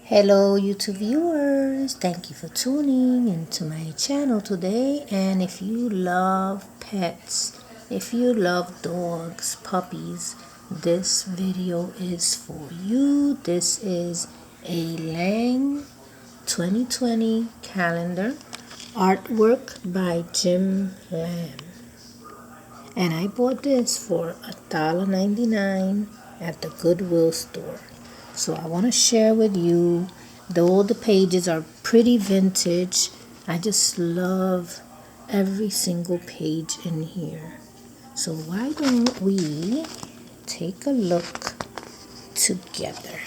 Hello YouTube viewers, thank you for tuning into my channel today. And if you love pets, if you love dogs, puppies, this video is for you. This is a Lang 2020 calendar, artwork by Jim Lamb. And I bought this for $1.99 at the Goodwill store. So I want to share with you, though the pages are pretty vintage, I just love every single page in here. So why don't we take a look together?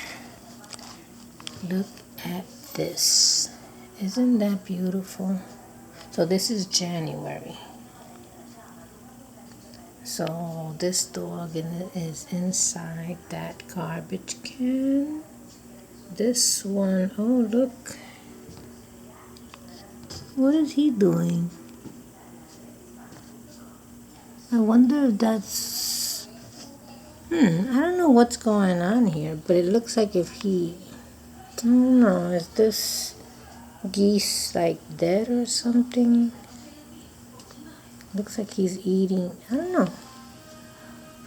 Look at this. Isn't that beautiful? So this is January. So this dog is inside that garbage can. This one, oh look. What is he doing? I wonder if that's... I don't know what's going on here, but it looks like if he... I don't know, is this geese like dead or something? Looks like he's eating, I don't know.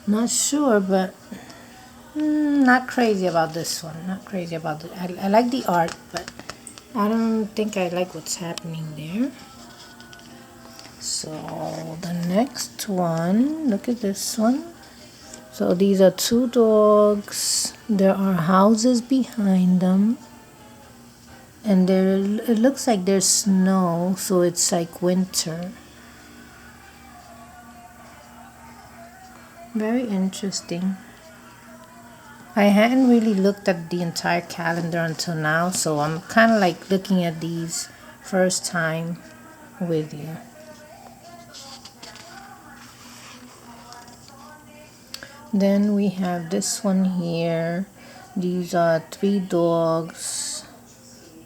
Not sure, but not crazy about this one. Not crazy about it. I like the art, but I don't think I like what's happening there. So the next one, look at this one. So these are two dogs. There are houses behind them. And there, it looks like there's snow, so it's like winter. Very interesting. I hadn't really looked at the entire calendar until now, so I'm kind of like looking at these first time with you. Then we have this one here. These are three dogs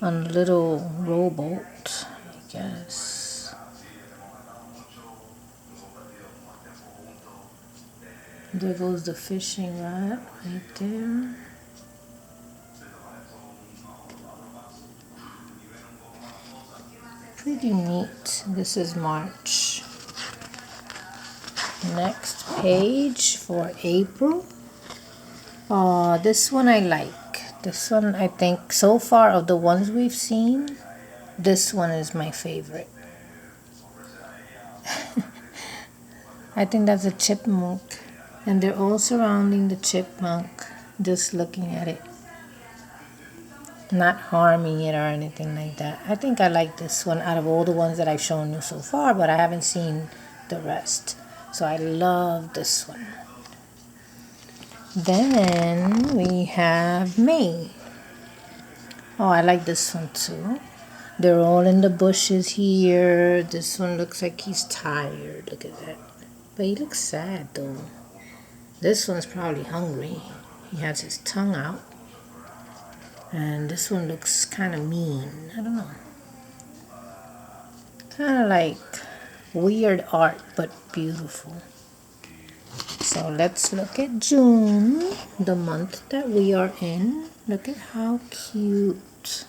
on a little rowboat, I guess. There goes the fishing rod right there. Pretty neat. This is March. Next page for April. This one I like. This one I think so far of the ones we've seen, this one is my favorite. I think that's a chipmunk. And they're all surrounding the chipmunk, just looking at it. Not harming it or anything like that. I think I like this one out of all the ones that I've shown you so far, but I haven't seen the rest. So I love this one. Then we have May. Oh, I like this one too. They're all in the bushes here. This one looks like he's tired. Look at that. But he looks sad though. This one's probably hungry. He has his tongue out. And this one looks kind of mean. I don't know. Kind of like weird art, but beautiful. So let's look at June, the month that we are in. Look at how cute.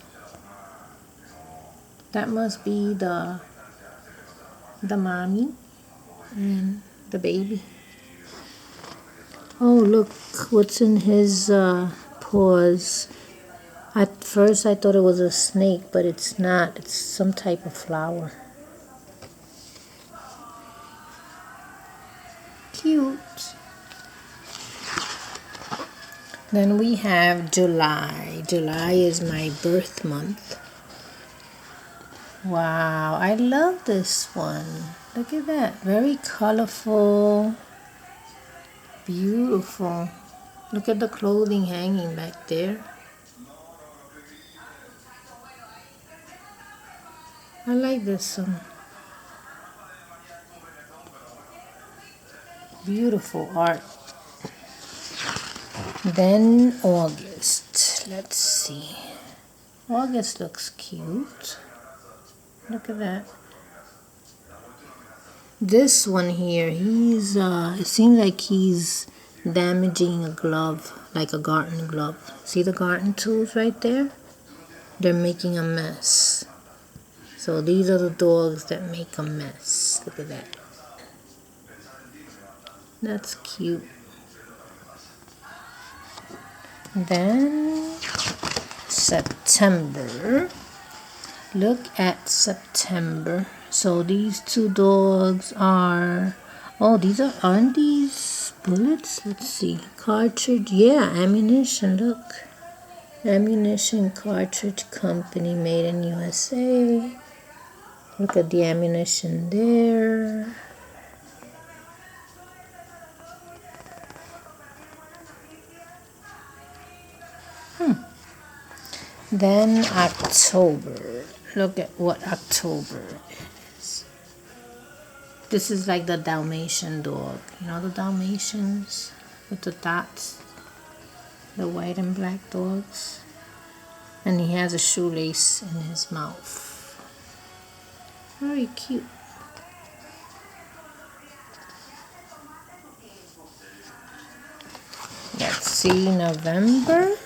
That must be the mommy and the baby. Oh, look what's in his paws. At first I thought it was a snake, but it's not. It's some type of flower. Cute. Then we have July. July is my birth month. Wow, I love this one. Look at that. Very colorful. Beautiful. Look at the clothing hanging back there. I like this one. Beautiful art. Then August. Let's see. August looks cute. Look at that. This one here, he's it seems like he's damaging a glove, like a garden glove. See the garden tools right there? they're making a mess. So these are the dogs that make a mess. Look at that. That's cute. Then September. Look at September. So these two dogs are, oh, aren't these bullets? Let's see. Cartridge, yeah, ammunition, look. Ammunition Cartridge Company, made in USA. Look at the ammunition there. Then October. Look at what October is. This is like the Dalmatian dog. You know the Dalmatians with the dots? The white and black dogs. And he has a shoelace in his mouth. Very cute. Let's see, November.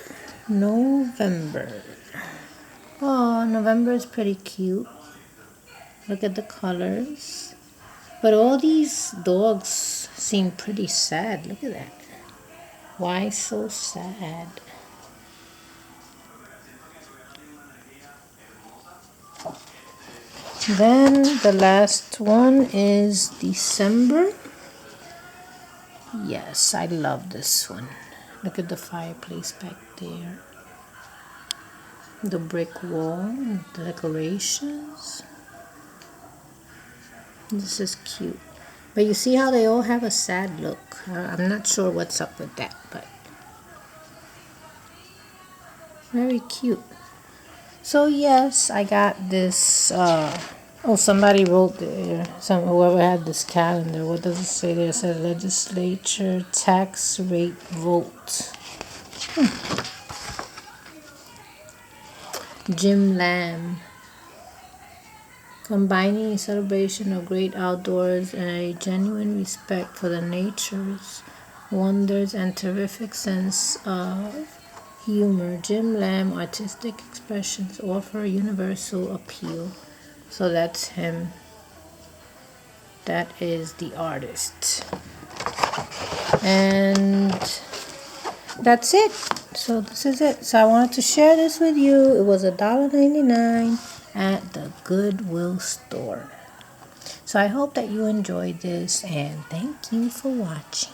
Oh, November is pretty cute. Look at the colors. But all these dogs seem pretty sad. Look at that. Why so sad? Then the last one is December. Yes, I love this one. Look at the fireplace back there. The brick wall, the decorations. This is cute. But you see how they all have a sad look. I'm not sure what's up with that, but very cute. So yes, I got this. Oh, somebody wrote there. Whoever had this calendar. What does it say there? It said legislature tax rate vote. Jim Lamb. Combining a celebration of great outdoors and a genuine respect for the nature's wonders and terrific sense of humor, Jim Lamb artistic expressions offer universal appeal. So that's him. That is the artist. And that's it. So this is it. So I wanted to share this with you. It was $1.99 at the Goodwill store. So I hope that you enjoyed this, and thank you for watching.